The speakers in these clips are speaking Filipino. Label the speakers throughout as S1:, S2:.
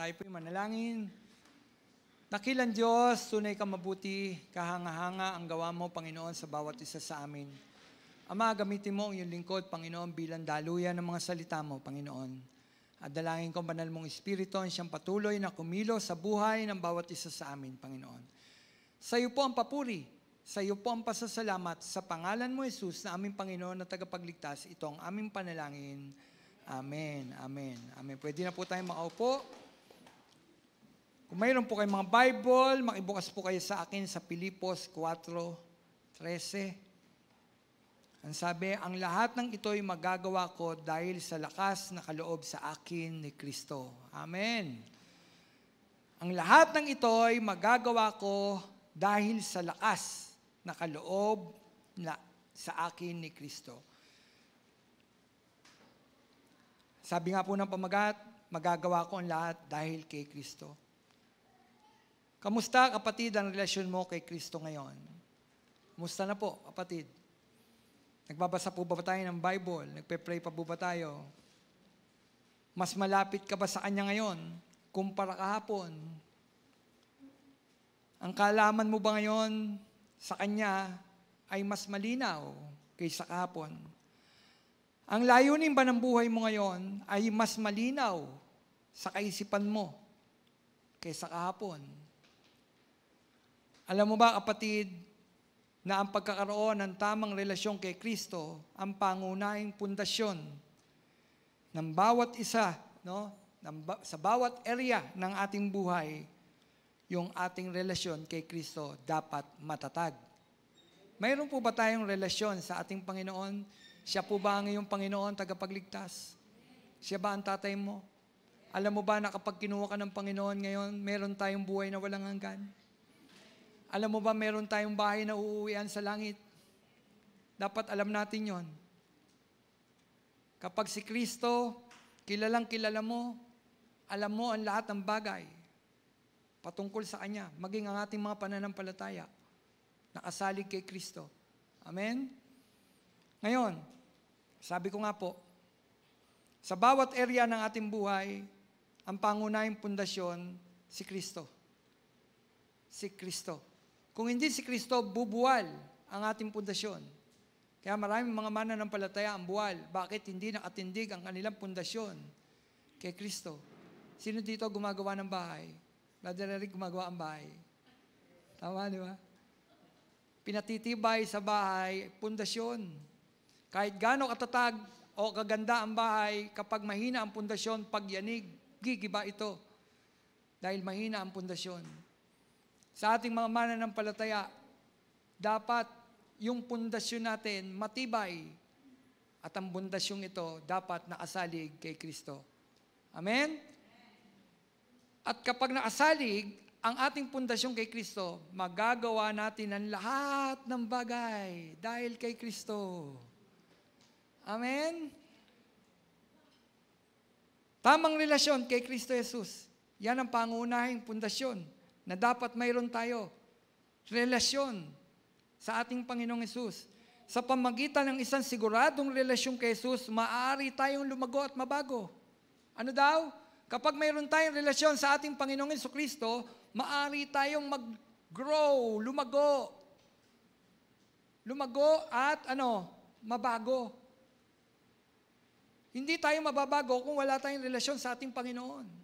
S1: Tayo po'y manalangin. Dakilang Diyos, tunay ka mabuti, kahanga-hanga ang gawa mo, Panginoon, sa bawat isa sa amin. Ama, gamitin mo ang iyong lingkod, Panginoon, bilang daluyan ng mga salita mo, Panginoon. At dalangin ko, banal mong Espiritu, ang siyang patuloy na kumilos sa buhay ng bawat isa sa amin, Panginoon. Sa iyo po ang papuri, sa iyo po ang pasasalamat, sa pangalan mo, Jesus, na aming Panginoon na tagapagligtas, ito ang aming panalangin. Amen, amen, amen. Pwede na po tayong makaupo. Kung mayroon po kayong mga Bible, makibukas po kayo sa akin sa Filipos 4:13. Ang sabi, ang lahat ng ito'y magagawa ko dahil sa lakas na kaloob sa akin ni Kristo. Amen. Ang lahat ng ito'y magagawa ko dahil sa lakas na kaloob na sa akin ni Kristo. Sabi nga po ng pamagat, magagawa ko ang lahat dahil kay Kristo. Kamusta, kapatid, ang relasyon mo kay Kristo ngayon? Kamusta na po, kapatid? Nagbabasa po ba tayo ng Bible? Nagpe-pray pa po ba tayo? Mas malapit ka ba sa Kanya ngayon kumpara kahapon? Ang kaalaman mo ba ngayon sa Kanya ay mas malinaw kaysa kahapon? Ang layunin ba ng buhay mo ngayon ay mas malinaw sa kaisipan mo kaysa kahapon? Alam mo ba, kapatid, na ang pagkakaroon ng tamang relasyon kay Kristo ang pangunahing pundasyon ng bawat isa, no? Sa bawat area ng ating buhay, yung ating relasyon kay Kristo dapat matatag. Mayroon po ba tayong relasyon sa ating Panginoon? Siya po ba ang iyong Panginoon, tagapagligtas? Siya ba ang tatay mo? Alam mo ba na kapag kinuha ka ng Panginoon ngayon, meron tayong buhay na walang hanggan? Alam mo ba meron tayong bahay na uuwian sa langit? Dapat alam natin yon. Kapag si Kristo, kilalang kilala mo, alam mo ang lahat ng bagay patungkol sa Kanya, maging ang ating mga pananampalataya, nakasalig kay Kristo. Amen? Ngayon, sabi ko nga po, sa bawat area ng ating buhay, ang pangunahing pundasyon, si Kristo. Si Kristo. Kung hindi si Kristo, bubuwal ang ating pundasyon. Kaya maraming mga mananampalataya ang buwal. Bakit hindi nakatindig ang kanilang pundasyon kay Kristo? Sino dito gumagawa ng bahay? Brother Eric, gumagawa ang bahay. Tama, di ba? Pinatitibay sa bahay, pundasyon. Kahit gaano katatag o kaganda ang bahay, kapag mahina ang pundasyon, pagyanig, gigiba ito. Dahil mahina ang pundasyon. Sa ating mga mananampalataya, dapat yung pundasyon natin matibay. At ang pundasyong ito dapat nakasalig kay Kristo. Amen? At kapag nakasalig ang ating pundasyon kay Kristo, magagawa natin ang lahat ng bagay dahil kay Kristo. Amen? Tamang relasyon kay Kristo Jesus. Yan ang pangunahing pundasyon na dapat mayroon tayo. Relasyon sa ating Panginoong Jesus. Sa pamagitan ng isang siguradong relasyon kay Jesus, maaari tayong lumago at mabago. Ano daw? Kapag mayroon tayong relasyon sa ating Panginoong Jesucristo, maaari tayong mag-grow, lumago. Lumago at mabago. Hindi tayo mababago kung wala tayong relasyon sa ating Panginoon.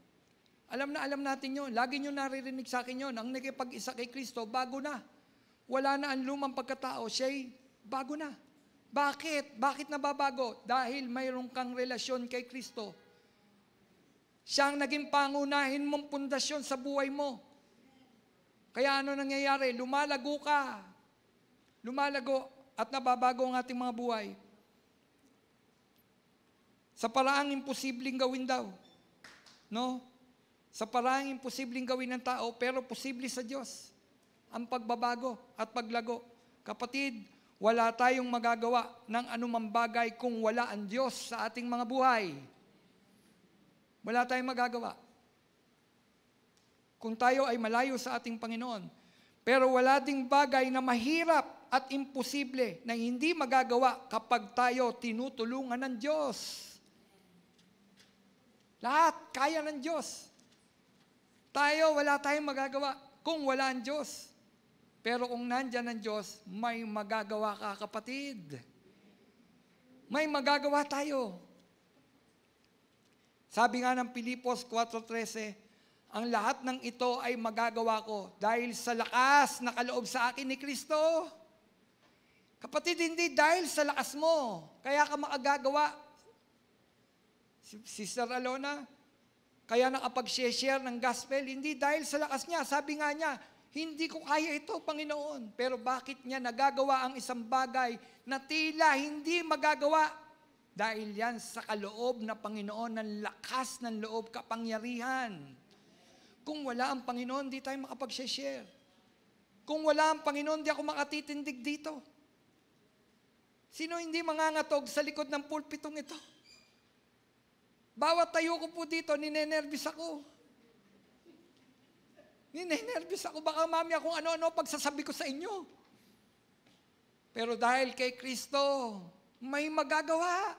S1: Alam natin yun. Lagi nyo naririnig sa akin yun. Ang nakipag-isa kay Kristo, bago na. Wala na ang lumang pagkatao. Siya'y bago na. Bakit? Bakit nababago? Dahil mayroon kang relasyon kay Kristo. Siya ang naging pangunahin mong pundasyon sa buhay mo. Kaya ano nangyayari? Lumalago ka. Lumalago at nababago ang ating mga buhay. Sa paraang imposibleng gawin daw. No? Sa paraang imposibleng gawin ng tao, pero posible sa Diyos ang pagbabago at paglago. Kapatid, wala tayong magagawa ng anumang bagay kung wala ang Diyos sa ating mga buhay. Wala tayong magagawa. Kung tayo ay malayo sa ating Panginoon. Pero wala ding bagay na mahirap at imposible na hindi magagawa kapag tayo tinutulungan ng Diyos. Lahat kaya ng Diyos. wala tayong magagawa kung wala ang Diyos. Pero kung nandyan ang Diyos, may magagawa ka, kapatid. May magagawa tayo. Sabi nga ng Pilipos 4:13, ang lahat ng ito ay magagawa ko dahil sa lakas na kaloob sa akin ni Kristo. Kapatid, hindi dahil sa lakas mo, kaya ka makagagawa. Sister Alona, kaya nakapag-share ng gospel, hindi dahil sa lakas niya. Sabi nga niya, hindi ko kaya ito, Panginoon. Pero bakit niya nagagawa ang isang bagay na tila hindi magagawa? Dahil yan sa kaloob na Panginoon, ng lakas ng loob, kapangyarihan. Kung wala ang Panginoon, di tayo makapag-share. Kung wala ang Panginoon, di ako makatitindig dito. Sino hindi mangangatog sa likod ng pulpitong ito? Bawat tayo ko po dito, ninenervis ako. Ninenervis ako, baka mamaya kung ano-ano pagsasabi ko sa inyo. Pero dahil kay Kristo, may magagawa.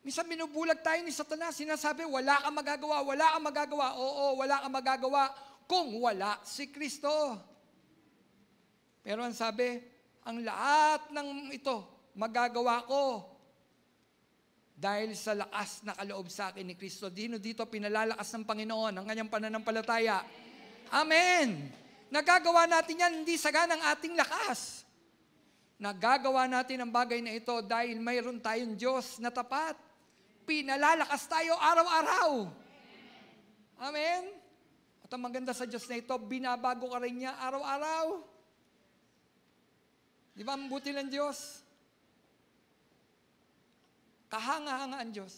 S1: Minsan binubulag tayo ni Satanas, sinasabi, wala kang magagawa, wala kang magagawa. Oo, wala kang magagawa kung wala si Kristo. Pero ang sabi, ang lahat ng ito, magagawa ko dahil sa lakas na kaloob sa akin ni Kristo. Dito pinalalakas ng Panginoon ang kanyang pananampalataya. Amen! Nagagawa natin yan, hindi saga ng ating lakas. Nagagawa natin ang bagay na ito dahil mayroon tayong Diyos na tapat. Pinalalakas tayo araw-araw. Amen? At ang maganda sa Diyos na ito, binabago ka rin niya araw-araw. Di ba ang buti ng Diyos? Kahanga-hanga ang Diyos.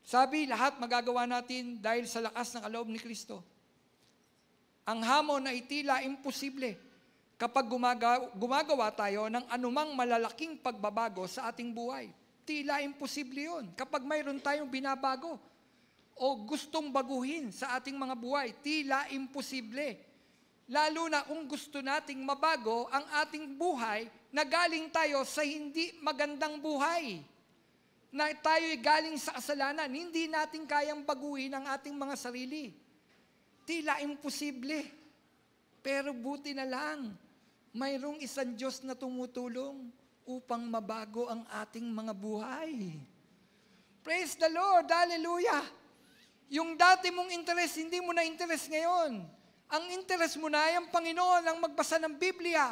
S1: Sabi, lahat magagawa natin dahil sa lakas ng kaloob ni Kristo. Ang hamon ay tila imposible kapag gumagawa tayo ng anumang malalaking pagbabago sa ating buhay. Tila imposible yun. Kapag mayroon tayong binabago o gustong baguhin sa ating mga buhay, tila imposible. Lalo na kung gusto nating mabago ang ating buhay na galing tayo sa hindi magandang buhay. Na tayo'y galing sa kasalanan, hindi natin kayang baguhin ang ating mga sarili. Tila imposible. Pero buti na lang, mayroong isang Diyos na tumutulong upang mabago ang ating mga buhay. Praise the Lord! Hallelujah! Yung dati mong interest, hindi mo na interest ngayon. Ang interest mo na ay ang Panginoon, ang magbasa ng Biblia,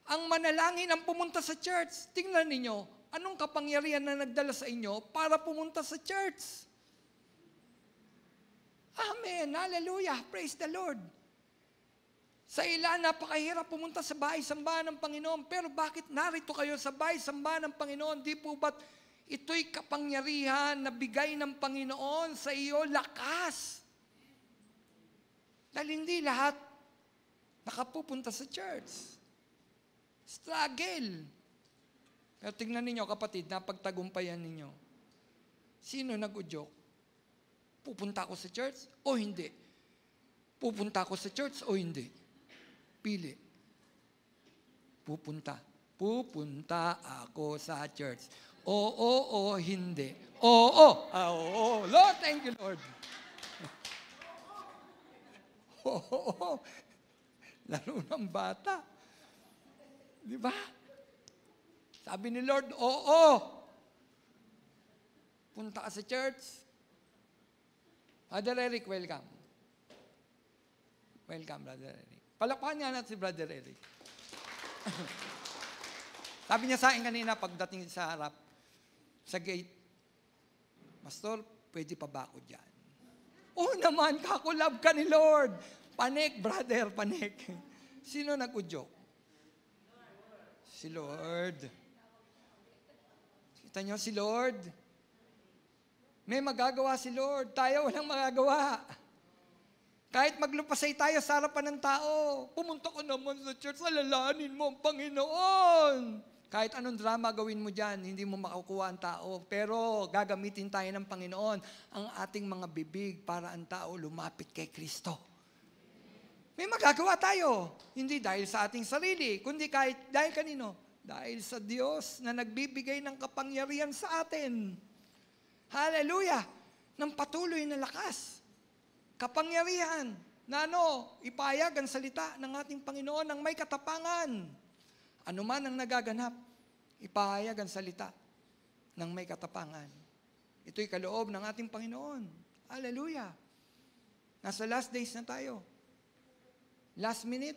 S1: ang manalangin, ang pumunta sa church. Tingnan ninyo, anong kapangyarihan na nagdala sa inyo para pumunta sa church? Amen. Hallelujah. Praise the Lord. Sa ilan, napakahirap pumunta sa bahay-sambahan ng Panginoon. Pero bakit narito kayo sa bahay-sambahan ng Panginoon? Di po ba't ito'y kapangyarihan na bigay ng Panginoon sa iyo, lakas? Dahil hindi lahat nakapupunta sa church. Struggle. Pero tingnan ninyo, kapatid, napagtagumpayan ninyo. Sino nag-udyok? Pupunta ako sa church o hindi? Pupunta ako sa church o hindi? Pili. Pupunta. Pupunta ako sa church. Oo, hindi. Oo. Oo. Lord, thank you, Lord. Oo. Laro ng bata. Di ba? Sabi ni Lord, oo. Punta ka sa church. Brother Eric, welcome. Welcome, Brother Eric. Palakpakan niya natin si Brother Eric. Sabi niya sa akin kanina, pagdating sa harap, sa gate, Pastor, pwede pa ba ako dyan? Oo naman, kakulab ka ni Lord. Panik, brother, panik. Sino nag-udyok? Si Lord. Kita niyo, si Lord. May magagawa si Lord. Tayo walang magagawa. Kahit maglupasay tayo sa harapan ng tao, pumunta ka naman sa church, alalahanin mo ang Panginoon. Kahit anong drama gawin mo dyan, hindi mo makukuha ang tao. Pero gagamitin tayo ng Panginoon ang ating mga bibig para ang tao lumapit kay Kristo. May magagawa tayo. Hindi dahil sa ating sarili, kundi kahit dahil kanino? Dahil sa Diyos na nagbibigay ng kapangyarihan sa atin. Hallelujah! ng patuloy na lakas, kapangyarihan, na ipahayag ang salita ng ating Panginoon ng may katapangan. Ano man ang nagaganap, ipahayag ang salita ng may katapangan. Ito'y kaloob ng ating Panginoon. Hallelujah! Nasa last days na tayo. Last minute.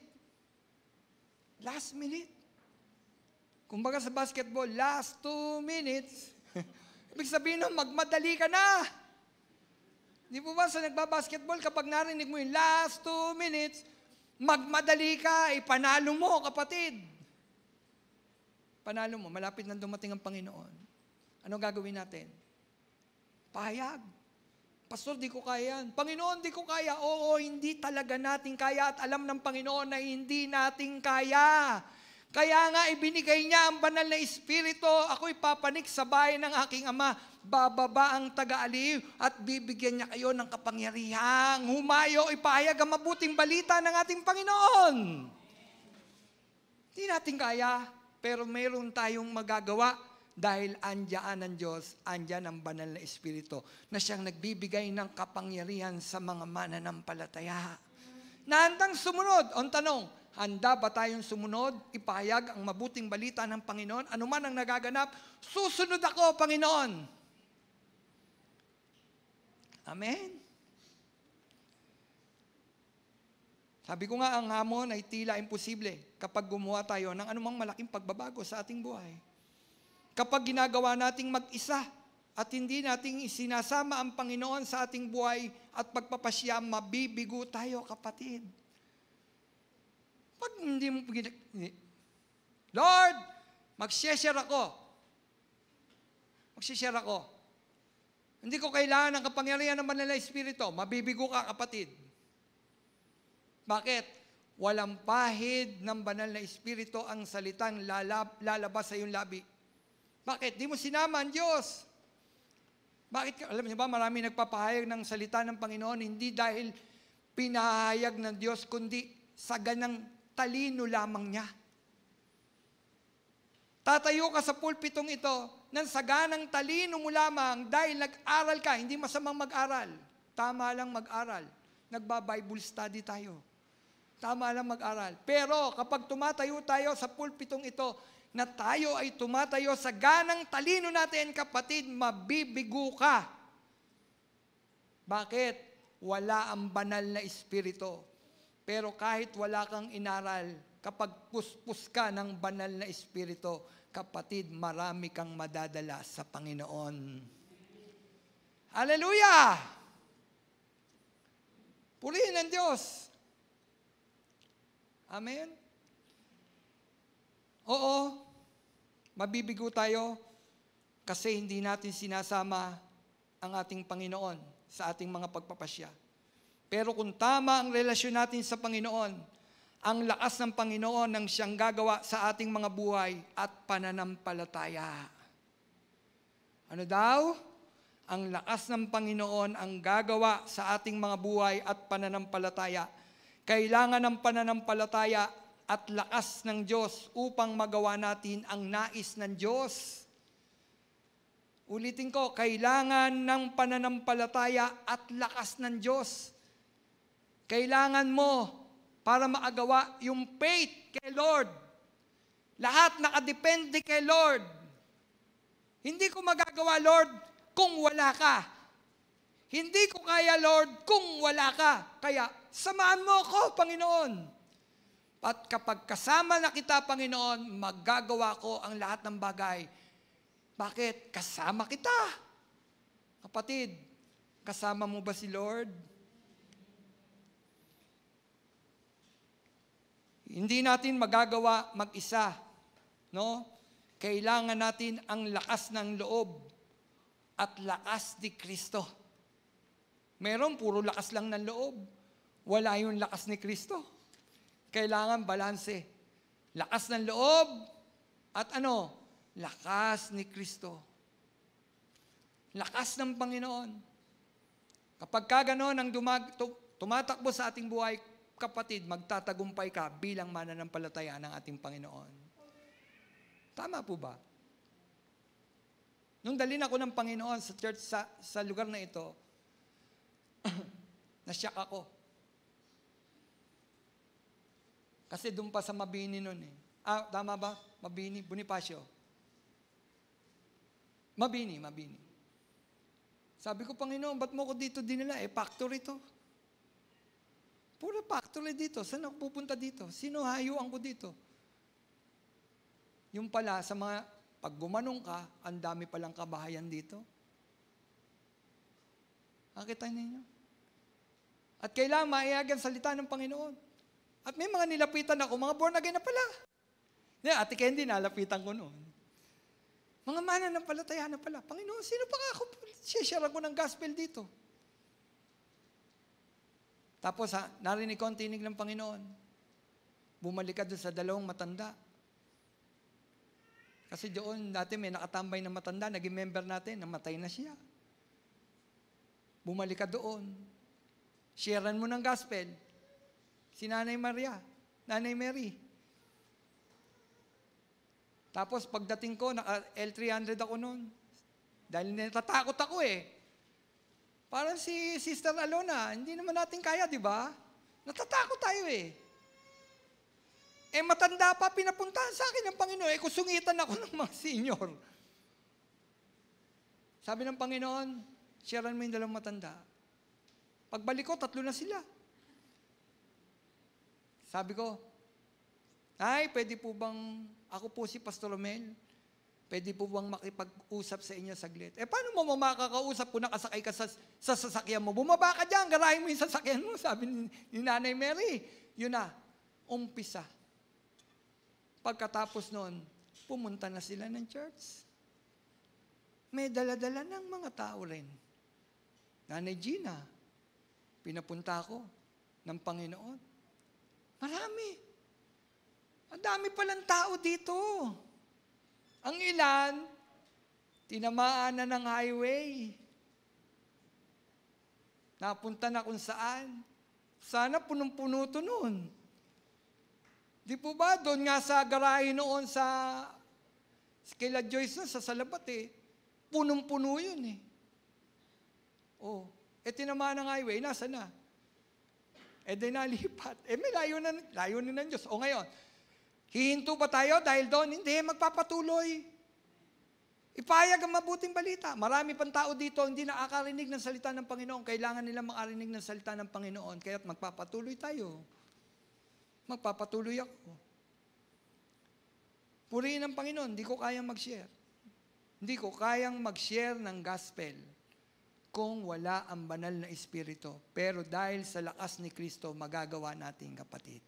S1: Last minute. Kumbaga sa basketball, last 2 minutes. Ibig sabihin nun, magmadali ka na. Di po ba sa nagbabasketball, kapag narinig mo yung last 2 minutes, magmadali ka, ipanalo mo, kapatid. Panalo mo, malapit na dumating ang Panginoon. Ano gagawin natin? Pahayag. Pastor, di ko kaya yan. Panginoon, di ko kaya. Oo, hindi talaga natin kaya at alam ng Panginoon na hindi natin kaya. Kaya nga ibinigay niya ang banal na Espiritu. Ako'y papanik sa bahay ng aking Ama. Bababa ang taga-aliw at bibigyan niya kayo ng kapangyarihang humayo, ipahayag ang mabuting balita ng ating Panginoon. Hindi natin kaya, pero mayroon tayong magagawa dahil andyan ang Diyos, andyan ang banal na Espiritu na siyang nagbibigay ng kapangyarihan sa mga mananampalataya. Nahandang sumunod. Ang tanong, handa ba tayong sumunod? Ipahayag ang mabuting balita ng Panginoon. Ano man ang nagaganap, susunod ako, Panginoon. Amen? Sabi ko nga, ang hamon ay tila imposible kapag gumawa tayo ng anumang malaking pagbabago sa ating buhay. Kapag ginagawa nating mag-isa at hindi nating isinasama ang Panginoon sa ating buhay at pagpapasya, mabibigo tayo, kapatid. Pag hindi mo, Lord, mag-share ako. Mag-share ako. Hindi ko kailangan ng kapangyarihan ng banal na Espiritu. Mabibigo ka, kapatid. Bakit? Walang pahid ng banal na Espiritu ang salitang lalabas sa iyong labi. Bakit? Di mo sinama ang Diyos. Bakit? Alam niyo ba, marami nagpapahayag ng salita ng Panginoon, hindi dahil pinahayag ng Diyos, kundi sa ganang talino lamang niya. Tatayo ka sa pulpitong ito, nang saganang talino mo lamang dahil nag-aral ka, hindi masamang mag-aral. Tama lang mag-aral. Nagba-Bible study tayo. Tama lang mag-aral. Pero kapag tumatayo tayo sa pulpitong ito, na tayo ay tumatayo sa ganang talino natin, kapatid, mabibigo ka. Bakit? Wala ang banal na Espiritu. Pero kahit wala kang inaral, kapag puspos ka ng banal na Espiritu, kapatid, marami kang madadala sa Panginoon. Hallelujah! Purihin ang Diyos. Amen? Oo, mabibigo tayo kasi hindi natin sinasama ang ating Panginoon sa ating mga pagpapasya. Pero kung tama ang relasyon natin sa Panginoon, ang lakas ng Panginoon ang siyang gagawa sa ating mga buhay at pananampalataya. Ano daw? Ang lakas ng Panginoon ang gagawa sa ating mga buhay at pananampalataya. Kailangan ng pananampalataya at lakas ng Diyos upang magawa natin ang nais ng Diyos. Ulitin ko, kailangan ng pananampalataya at lakas ng Diyos. Kailangan mo para maagawa yung faith kay Lord. Lahat nakadepende kay Lord. Hindi ko magagawa, Lord, kung wala ka. Hindi ko kaya, Lord, kung wala ka. Kaya, samahan mo ako, Panginoon. At kapag kasama na kita, Panginoon, maggagawa ko ang lahat ng bagay. Bakit? Kasama kita. Kapatid, kasama mo ba si Lord? Hindi natin magagawa mag-isa, no? Kailangan natin ang lakas ng loob at lakas ni Kristo. Meron puro lakas lang ng loob. Wala yung lakas ni Kristo. Kailangan balanse. Lakas ng loob at lakas ni Kristo. Lakas ng Panginoon. Kapag gano'n ang tumatakbo sa ating buhay, kapatid, magtatagumpay ka bilang mananampalataya ng ating Panginoon. Tama po ba? Nung dalhin ako ng Panginoon sa church sa lugar na ito, Nasyak ako. Kasi doon pa sa Mabini noon eh. Tama ba? Mabini, Bonifacio. Mabini. Sabi ko, Panginoon, ba't mo ko dito dinala? Factory to. Puro factory dito. Saan ako pupunta dito? Sino hayuan ko dito? Yung pala, pag gumanong ka, ang dami palang kabahayan dito. Nakita ninyo? At kailangan maiyag ang salita ng Panginoon. At may mga nilapitan ako, mga born again na pala. Ate Candy, nalapitan ko noon. Mga mananampalataya na pala. Panginoon, sino pa ako? Share ko ng gospel dito. Tapos narinig ko ang tinig ng Panginoon. Bumalik ka doon sa dalawang matanda. Kasi doon, dati may nakatambay na matanda, naging member natin, namatay na siya. Bumalik ka doon. Sharean mo ng gospel. Si Nanay Mary. Tapos pagdating ko, naka-L300 ako noon. Dahil natatakot ako eh. Parang si Sister Alona, hindi naman natin kaya, di ba? Natatakot tayo eh. Matanda pa, pinapuntahan sa akin ng Panginoon. Kusungitan ako ng mga senior. Sabi ng Panginoon, sharean mo yung dalawang matanda. Pagbalik ko, 3 na sila. Sabi ko, ay, pwede po bang, ako po si Pastor Romel, pwede po bang makipag-usap sa inyo saglit? Paano mo makakausap kung nakasakay ka sa sasakyan mo? Bumaba ka dyan, garahin mo yung sasakyan mo, sabi ni Nanay Mary. Yun na, umpisa. Pagkatapos noon, pumunta na sila ng church. May dala-dala ng mga tao rin. Nanay Gina, pinapunta ko ng Panginoon. Marami. Ang dami palang tao dito. Ang ilan, tinamaan na ng highway. Napunta na kung saan. Sana punong-puno to noon. Di po ba? Doon nga sa garahe noon sa kila Joyce na sa Salabat punong-puno yun eh. Tinamaan ng highway, nasa na? Di nalipat. May layo na ng Diyos. Ngayon, hihinto ba tayo dahil doon? Hindi, magpapatuloy. Ipayag ang mabuting balita. Marami pang tao dito hindi nakakarinig ng salita ng Panginoon. Kailangan nila makarinig ng salita ng Panginoon. Kaya't magpapatuloy tayo. Magpapatuloy ako. Purihin ng Panginoon, hindi ko kayang mag-share. Hindi ko kayang mag-share ng gospel kung wala ang banal na Espiritu. Pero dahil sa lakas ni Kristo, magagawa natin, kapatid.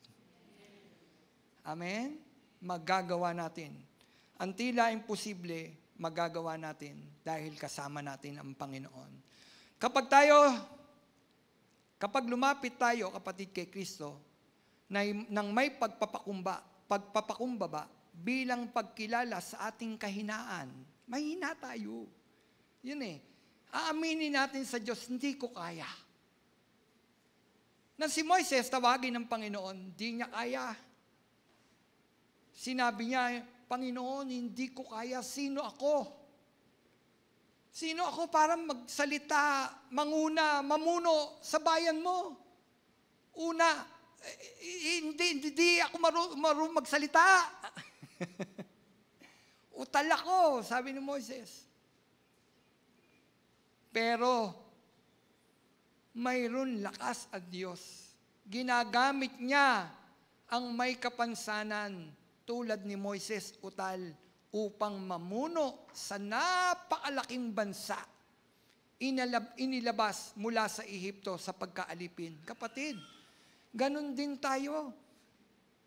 S1: Amen? Magagawa natin. Ang tila imposible, magagawa natin dahil kasama natin ang Panginoon. Kapag lumapit tayo, kapatid, kay Kristo, nang may pagpapakumbaba bilang pagkilala sa ating kahinaan, mahina tayo. Yun aaminin natin sa Diyos, hindi ko kaya. Nang si Moises tawagin ng Panginoon, hindi niya kaya. Sinabi niya, Panginoon, hindi ko kaya. Sino ako? Sino ako para magsalita, mamuno sa bayan mo? Una, hindi ako marunong magsalita. Utal ako, sabi ni Moises. Pero, mayroon lakas at Diyos. Ginagamit niya ang may kapansanan tulad ni Moises utal upang mamuno sa napakalaking bansa. Inilabas mula sa Ehipto sa pagkaalipin. Kapatid, ganun din tayo.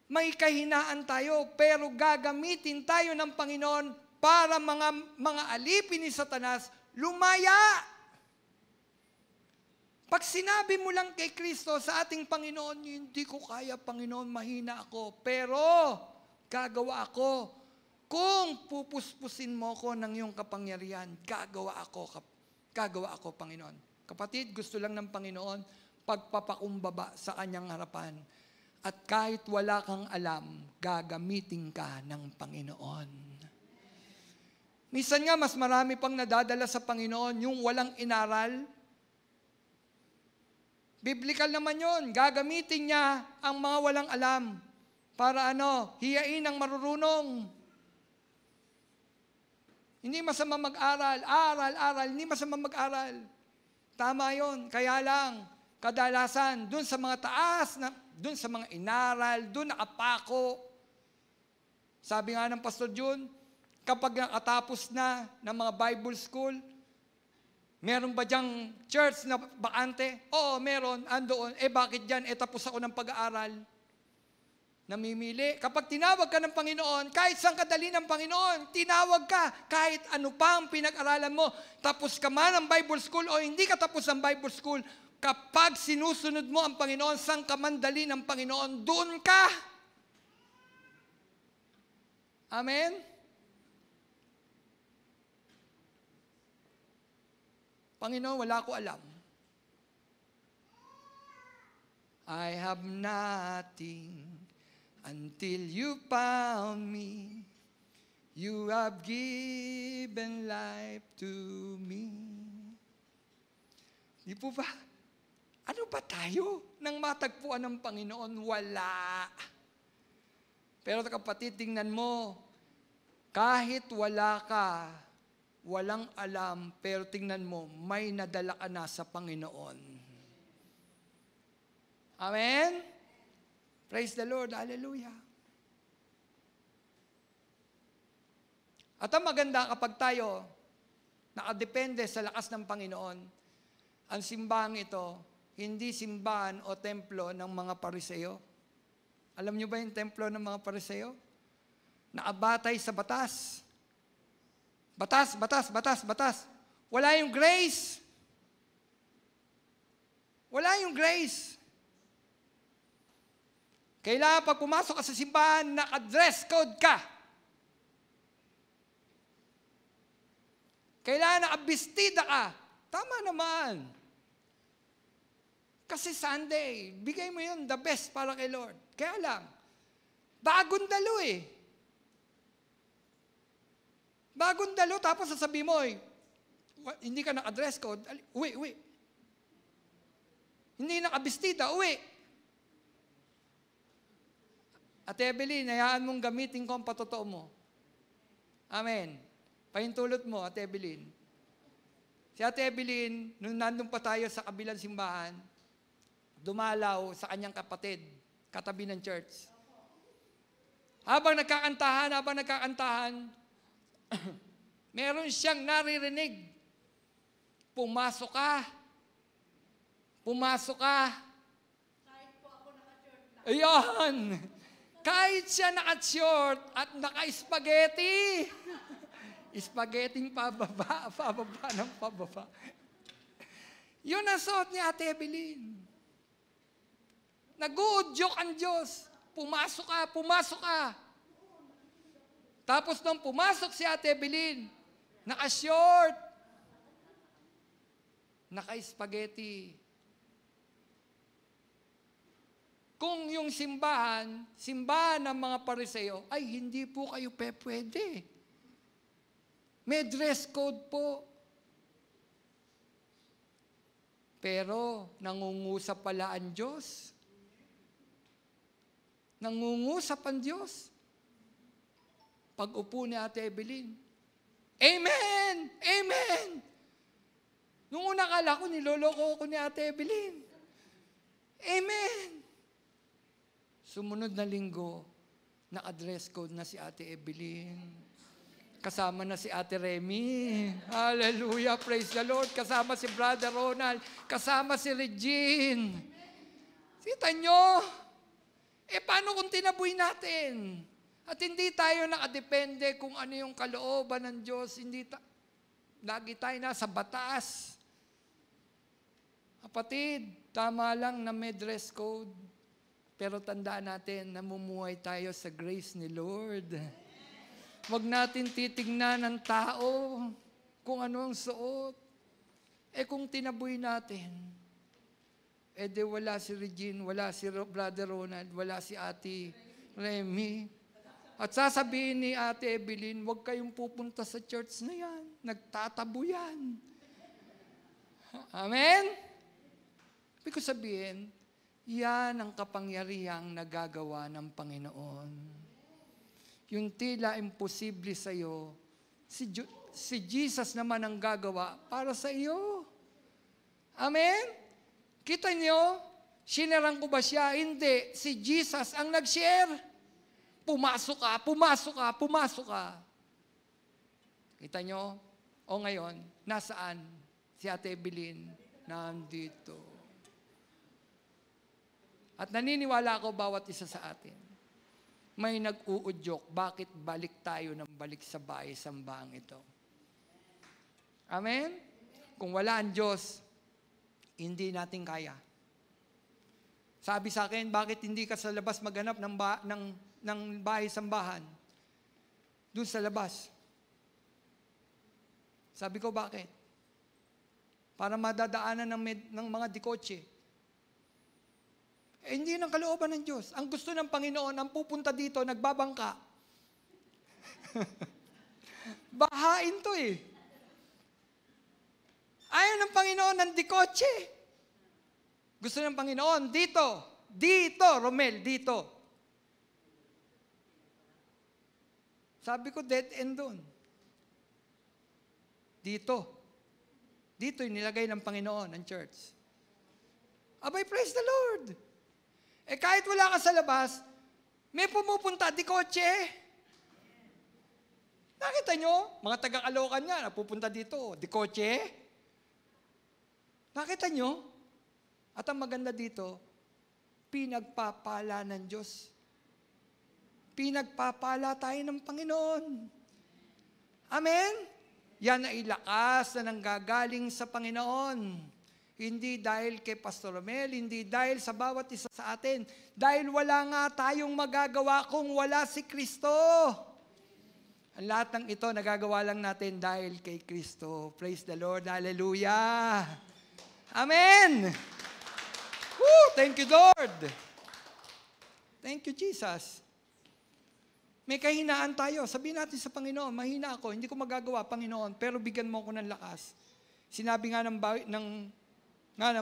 S1: May kahinaan tayo, pero gagamitin tayo ng Panginoon para mga alipin ni Satanas lumaya. Pag sinabi mo lang kay Kristo sa ating Panginoon, hindi ko kaya, Panginoon, mahina ako, pero gagawa ako. Kung pupuspusin mo ko ng iyong kapangyarihan, gagawa ako, Panginoon. Kapatid, gusto lang ng Panginoon, pagpapakumbaba sa kanyang harapan. At kahit wala kang alam, gagamitin ka ng Panginoon. Minsan nga, mas marami pang nadadala sa Panginoon yung walang inaral. Biblical naman yun. Gagamitin niya ang mga walang alam para hiyain ang marurunong. Hindi masama mag-aral. Aral. Hindi masama mag-aral. Tama yun. Kaya lang, kadalasan, dun sa mga taas, dun sa mga inaral, dun nakapako. Sabi nga ng Pastor June, kapag nakatapos na ng mga Bible school, meron ba diyang church na bakante? Oo, meron. Andoon. Bakit dyan? Tapos ako ng pag-aaral. Namimili. Kapag tinawag ka ng Panginoon, kahit saan kadali ng Panginoon, tinawag ka. Kahit ano pa ang pinag-aralan mo, tapos ka man ng Bible school o hindi ka tapos ng Bible school, kapag sinusunod mo ang Panginoon, saan ka man dali ng Panginoon, doon ka. Amen? Panginoon, wala ko alam. I have nothing until you found me. You have given life to me. Di po ba? Ano ba tayo nang matagpuan ng Panginoon? Wala. Pero kapatid, tingnan mo, kahit wala ka, walang alam, pero tingnan mo, may nadala ka na sa Panginoon. Amen? Praise the Lord. Hallelujah. At ang maganda kapag tayo nakadepende sa lakas ng Panginoon, ang simbahan ito, hindi simbahan o templo ng mga Pariseo. Alam niyo ba yung templo ng mga Pariseo? Nakabatay sa batas. Batas. Wala yung grace. Wala yung grace. Kailangan pag pumasok ka sa simbahan, naka-dress code ka. Kailangan nakabistida ka. Tama naman. Kasi Sunday, bigay mo yun the best para kay Lord. Kaya lang, bagong dalo eh. Bagong dalo, tapos sasabihin mo, hindi ka naka-dress code, uwi. Hindi nakabistida, uwi. Ate Evelyn, hayaan mong gamitin ko ang patotoo mo. Amen. Pahintulot mo, Ate Evelyn. Si Ate Evelyn, nung nandun pa tayo sa kabilang simbahan, dumalaw sa kanyang kapatid, katabi ng church. Habang nagkakantahan, meron siyang naririnig. Pumasok ka. Kahit po ako naka-short na. Ayan. Kahit siya naka-short at naka-spaghetti. Spaghetti pababa ng pababa. Yun ang suot ni Ate Evelyn. Nag-uudyok ang Diyos. Pumasok ka. Tapos nung pumasok si Ate Evelyn, naka-short, naka-spaghetti. Kung yung simbahan ng mga Pariseo, ay hindi po kayo pwede. May dress code po. Pero nangungusap pala ang Diyos. Nangungusap ang Diyos. Pag-upo ni Ate Evelyn, Amen! Amen! Nung una kala ko, niloloko ko ni Ate Evelyn. Amen! Sumunod na linggo, naka-dress code na si Ate Evelyn. Kasama na si Ate Remy. Hallelujah, praise the Lord. Kasama si Brother Ronald. Kasama si Regine. Kita nyo? Paano kung tinaboy natin? At hindi tayo nakadepende kung ano yung kalooban ng Diyos. Lagi tayo nasa batas. Kapatid, tama lang na may dress code. Pero tandaan natin, namumuhay tayo sa grace ni Lord. Huwag natin titignan ng tao kung ano ang suot. Kung tinaboy natin, di wala si Regine, wala si Brother Ronald, wala si Ate Remy. At sasabihin ni Ate Evelyn, huwag kayong pupunta sa church na yan. Nagtatabo yan. Amen? Ibig ko sabihin, yan ang kapangyarihang nagagawa ng Panginoon. Yung tila imposible sa iyo, si Jesus naman ang gagawa para sa iyo. Amen? Kita niyo, sinarang ko ba siya? Hindi. Si Jesus ang nag-share. Pumasok ka, pumasok ka, pumasok ka. Kita niyo? O ngayon, nasaan? Si Ate Evelyn, nandito. At naniniwala ako bawat isa sa atin. May nag-uudyok, bakit balik tayo ng balik sa bahay-sambahan ito? Amen? Kung wala ang Diyos, hindi natin kaya. Sabi sa akin, bakit hindi ka sa labas maghanap ng bahay-sambahan? Doon sa labas. Sabi ko, bakit? Para madadaanan ng mga dikotse. Hindi ng kalooban ng Diyos. Ang gusto ng Panginoon, ang pupunta dito, nagbabangka. Bahain to eh. Ayaw ng Panginoon ng dikotse. Gusto ng Panginoon, dito, Romel, dito. Sabi ko, dead end doon. Dito yung nilagay ng Panginoon, ng church. Abay, praise the Lord. Kahit wala ka sa labas, may pumupunta, dikotse. Nakita nyo? Mga taga-Caloocan nga, napupunta dito, dikotse. Nakita nyo? At ang maganda dito, pinagpapala ng Diyos. Pinagpapala tayo ng Panginoon. Amen? Yan ay lakas na nanggagaling sa Panginoon. Hindi dahil kay Pastor Romel, hindi dahil sa bawat isa sa atin. Dahil wala nga tayong magagawa kung wala si Kristo. Ang lahat ng ito nagagawa lang natin dahil kay Kristo. Praise the Lord. Hallelujah. Amen. Woo! Thank you, Lord. Thank you, Jesus. May kahinaan tayo. Sabihin natin sa Panginoon, mahina ako, hindi ko magagawa, Panginoon, pero bigyan mo ako ng lakas. Sinabi nga ng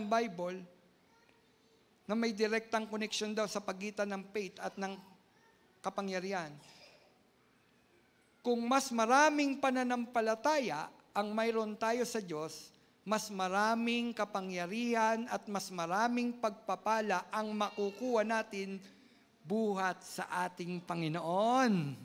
S1: Bible na may direktang connection daw sa pagitan ng faith at ng kapangyarihan. Kung mas maraming pananampalataya ang mayroon tayo sa Diyos, mas maraming kapangyarihan at mas maraming pagpapala ang makukuha natin buhat sa ating Panginoon.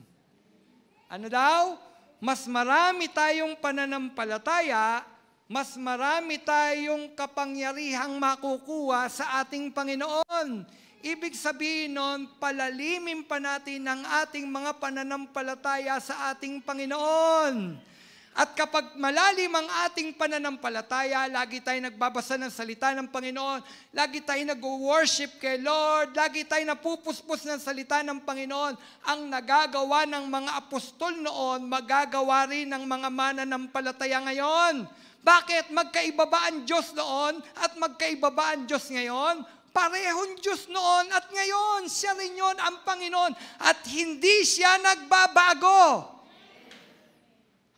S1: Ano daw? Mas marami tayong pananampalataya, mas marami tayong kapangyarihang makukuha sa ating Panginoon. Ibig sabihin nun, palalimin pa natin ang ating mga pananampalataya sa ating Panginoon. At kapag malalim ang ating pananampalataya, lagi tayo nagbabasa ng salita ng Panginoon, lagi tayo nag-worship kay Lord, lagi tayo napupuspos ng salita ng Panginoon, ang nagagawa ng mga apostol noon, magagawa rin ng mga mananampalataya ngayon. Bakit? Magkaiba ba ang Diyos noon at magkaiba ba ang Diyos ngayon? Parehong Diyos noon at ngayon, siya rin yun ang Panginoon at hindi siya nagbabago.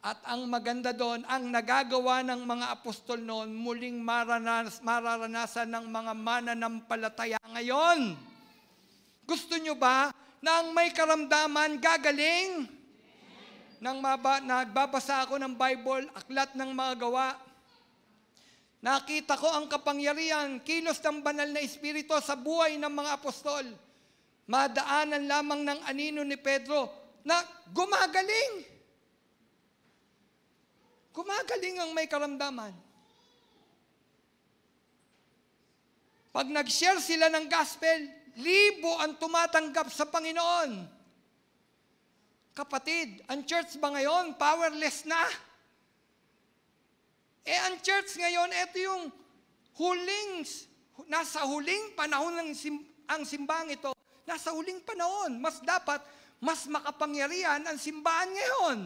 S1: At ang maganda doon, ang nagagawa ng mga apostol noon, muling mararanasan ng mga mananampalataya ngayon. Gusto nyo ba na ang may karamdaman gagaling? Nang nagbabasa ako ng Bible, aklat ng mga gawa, nakita ko ang kapangyarihan, kilos ng banal na Espiritu sa buhay ng mga apostol. Madaanan lamang ng anino ni Pedro na gumagaling. Gumagaling ang may karamdaman. Pag nag-share sila ng gospel, libo ang tumatanggap sa Panginoon. Kapatid, ang church ba ngayon, powerless na? Ang church ngayon, ito yung nasa huling panahon ang simbahang ito. Nasa huling panahon, mas makapangyarihan ang simbahan ngayon.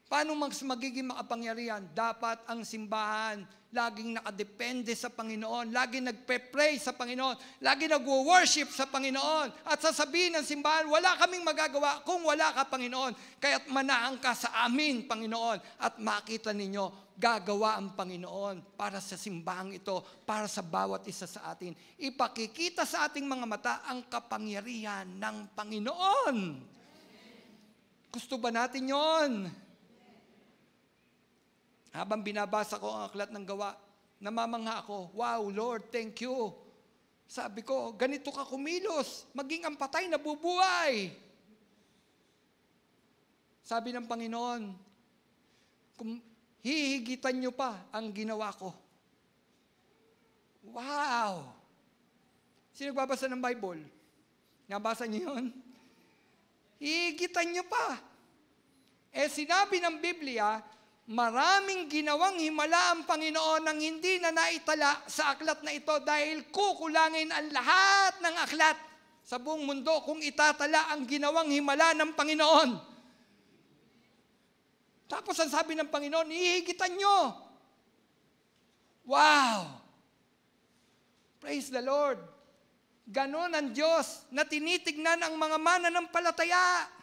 S1: Paano mas magiging makapangyarihan? Dapat ang simbahan laging nakadepende sa Panginoon, laging nagpe-pray sa Panginoon, laging nagwo-worship sa Panginoon. At sasabihin ng simbahan, wala kaming magagawa kung wala ka, Panginoon. Kaya't manaang ka sa amin, Panginoon. At makita ninyo, gagawa ang Panginoon para sa simbahang ito, para sa bawat isa sa atin. Ipakikita sa ating mga mata ang kapangyarihan ng Panginoon. Gusto ba natin yon? Habang binabasa ko ang aklat ng gawa, namamangha ako, wow, Lord, thank you. Sabi ko, ganito ka kumilos, maging ang patay nabubuhay. Sabi ng Panginoon, kung hihigitan nyo pa ang ginawa ko. Wow! Sino nagbabasa ng Bible? Nabasa niyo yun? Hihigitan nyo pa. Sinabi ng Biblia, maraming ginawang himala ang Panginoon nang hindi na naitala sa aklat na ito dahil kukulangin ang lahat ng aklat sa buong mundo kung itatala ang ginawang himala ng Panginoon. Tapos ang sabi ng Panginoon, ihigitan nyo. Wow! Praise the Lord. Ganon ang Diyos na tinitignan ang mga mananampalataya.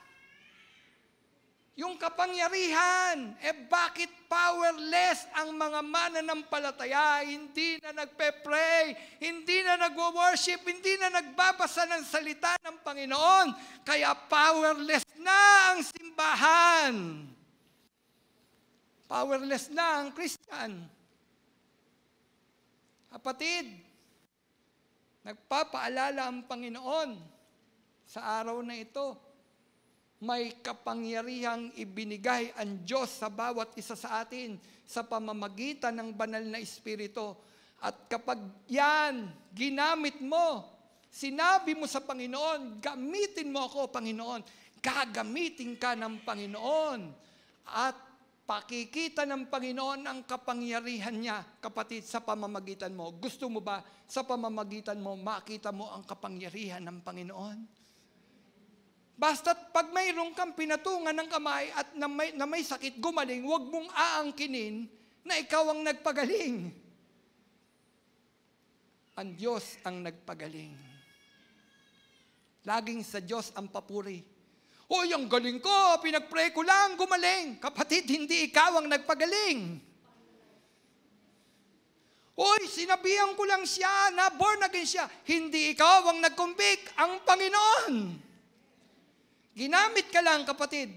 S1: Yung kapangyarihan, bakit powerless ang mga mananampalataya? Hindi na nagpe-pray, hindi na nagwo-worship, hindi na nagbabasa ng salita ng Panginoon. Kaya powerless na ang simbahan. Powerless na ang Christian. Kapatid, nagpapaalala ang Panginoon sa araw na ito. May kapangyarihang ibinigay ang Diyos sa bawat isa sa atin sa pamamagitan ng banal na Espiritu. At kapag yan, ginamit mo, sinabi mo sa Panginoon, gamitin mo ako, Panginoon, gagamitin ka ng Panginoon. At pakikita ng Panginoon ang kapangyarihan niya, kapatid, sa pamamagitan mo. Gusto mo ba sa pamamagitan mo, makita mo ang kapangyarihan ng Panginoon? Basta't pag mayroon kang pinatungan ng kamay at na may sakit gumaling, huwag mong aangkinin na ikaw ang nagpagaling. Ang Diyos ang nagpagaling. Laging sa Diyos ang papuri. Hoy, ang galing ko, pinag-pray ko lang, gumaling. Kapatid, hindi ikaw ang nagpagaling. Hoy, sinabihan ko lang siya na born again siya. Hindi ikaw ang nag-convict, ang Panginoon. Ginamit ka lang, kapatid.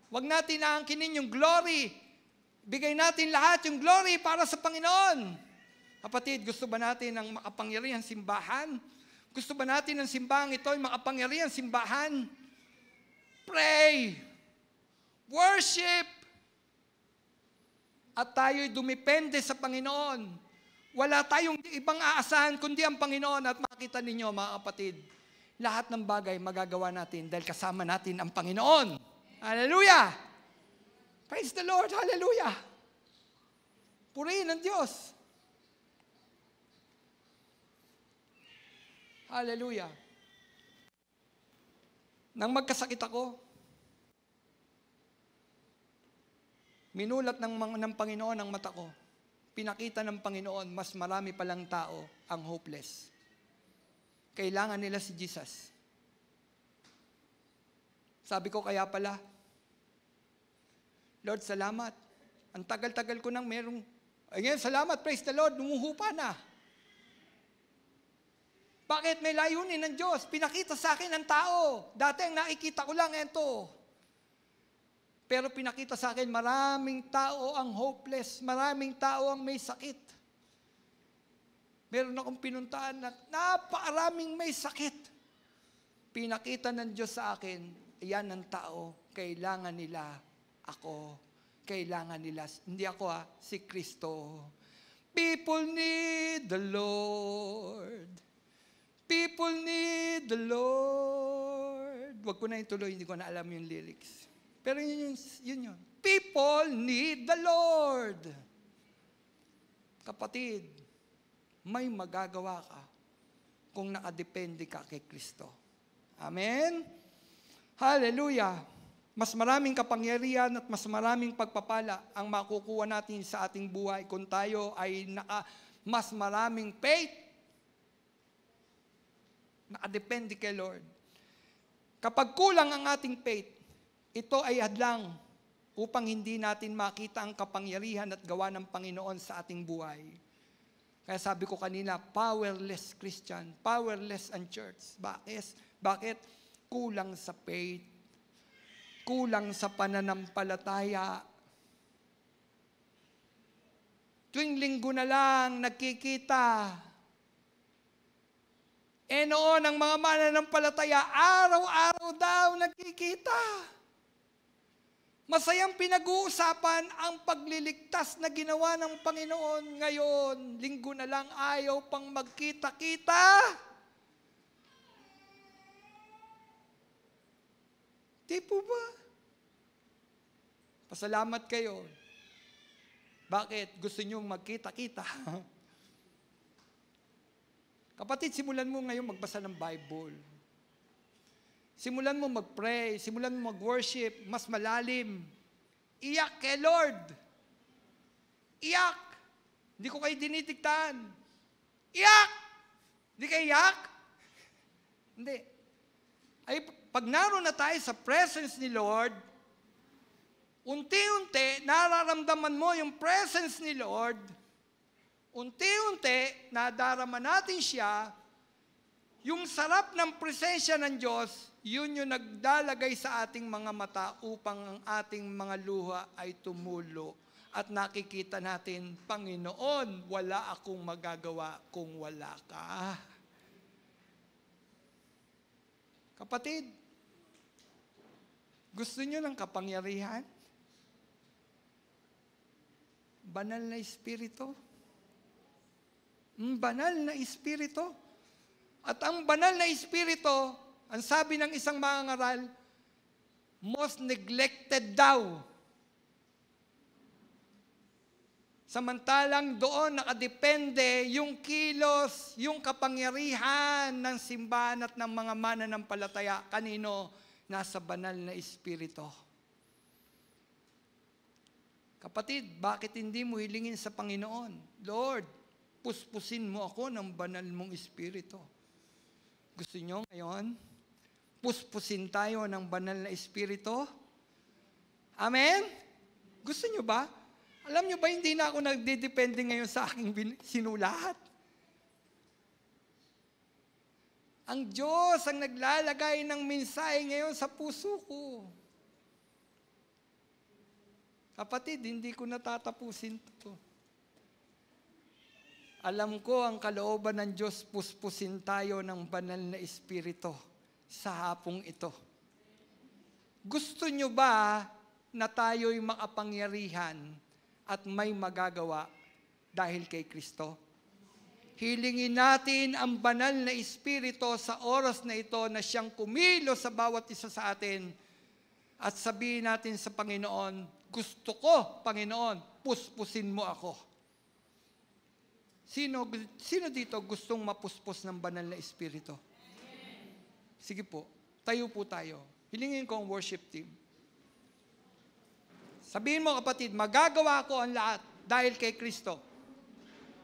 S1: Huwag natin aangkinin yung glory. Bigay natin lahat yung glory para sa Panginoon. Kapatid, gusto ba natin ang makapangyarihan simbahan? Gusto ba natin ang simbahan ito ay makapangyarihan simbahan? Pray. Worship. At tayo'y dumipende sa Panginoon. Wala tayong ibang aasahan kundi ang Panginoon. At makita ninyo, mga kapatid, lahat ng bagay magagawa natin dahil kasama natin ang Panginoon. Hallelujah! Praise the Lord! Hallelujah! Purihin ang Diyos. Hallelujah! Nang magkasakit ako, minulat ng Panginoon ang mata ko. Pinakita ng Panginoon, mas marami palang tao ang hopeless. Kailangan nila si Jesus. Sabi ko, kaya pala, Lord, salamat. Ang tagal-tagal ko nang merong, ayun, salamat, praise the Lord, numuhupa na. Bakit? May layunin ng Diyos. Pinakita sa akin ng tao. Dati ang nakikita ko lang ito. Pero pinakita sa akin, maraming tao ang hopeless. Maraming tao ang may sakit. Meron akong pinuntaan na napakaraming may sakit. Pinakita ng Diyos sa akin, yan ang tao, kailangan nila ako. Kailangan nila, hindi ako si Kristo. People need the Lord. People need the Lord. Huwag ko na ituloy, hindi ko na alam yung lyrics. Pero yun. People need the Lord. Kapatid, may magagawa ka kung nakadepende ka kay Kristo. Amen? Hallelujah! mas maraming kapangyarihan at mas maraming pagpapala ang makukuha natin sa ating buhay kung tayo ay mas maraming faith. Nakadepende kay Lord. Kapag kulang ang ating faith, ito ay hadlang upang hindi natin makita ang kapangyarihan at gawa ng Panginoon sa ating buhay. Kaya sabi ko kanina, powerless Christian, powerless ang church. Bakit? Kulang sa faith. Kulang sa pananampalataya. Tuwing linggo na lang nagkikita. Noon ang mga mananampalataya, araw-araw daw nagkikita. Masayang pinag-uusapan ang pagliligtas na ginawa ng Panginoon. Ngayon, linggo na lang ayaw pang magkita-kita. Di po ba? Pasalamat kayo. Bakit? Gusto nyo magkita-kita? Kapatid, simulan mo ngayon magbasa ng Bible. Simulan mo mag-pray, simulan mo mag-worship, mas malalim. Iyak kay Lord. Iyak. Hindi ko kayo dinidigtaan. Iyak! Hindi kayo iyak? Hindi. Ay, pag naroon na tayo sa presence ni Lord, unti-unti, nararamdaman mo yung presence ni Lord, unti-unti, nadarama natin siya, yung sarap ng presensya ng Diyos, yun yung nagdalagay sa ating mga mata upang ang ating mga luha ay tumulo. At nakikita natin, Panginoon, wala akong magagawa kung wala ka. Kapatid, gusto nyo ng kapangyarihan? Banal na Espiritu? Banal na Espiritu? At ang banal na Espiritu, ang sabi ng isang mangangaral, most neglected daw. Samantalang doon nakadepende yung kilos, yung kapangyarihan ng simbahan at ng mga mananampalataya. Kanino? Nasa banal na Espiritu. Kapatid, bakit hindi mo hilingin sa Panginoon? Lord, puspusin mo ako ng banal mong Espiritu. Gusto nyo ngayon? Puspusin tayo ng banal na Espiritu? Amen? Gusto nyo ba? Alam nyo ba, hindi na ako nagdidepende ngayon sa aking sinulat. Ang Diyos ang naglalagay ng mensahe ngayon sa puso ko. Kapatid, hindi ko natatapusin ito. Alam ko ang kalooban ng Diyos, puspusin tayo ng banal na Espiritu sa hapong ito. Gusto nyo ba na tayo'y makapangyarihan at may magagawa dahil kay Kristo? Hilingin natin ang banal na Espiritu sa oras na ito na siyang kumilos sa bawat isa sa atin at sabihin natin sa Panginoon, gusto ko, Panginoon, puspusin mo ako. Sino dito gustong mapuspos ng banal na Espiritu? Sige po, tayo po tayo. Hilingin ko ang worship team. Sabihin mo kapatid, magagawa ko ang lahat dahil kay Kristo.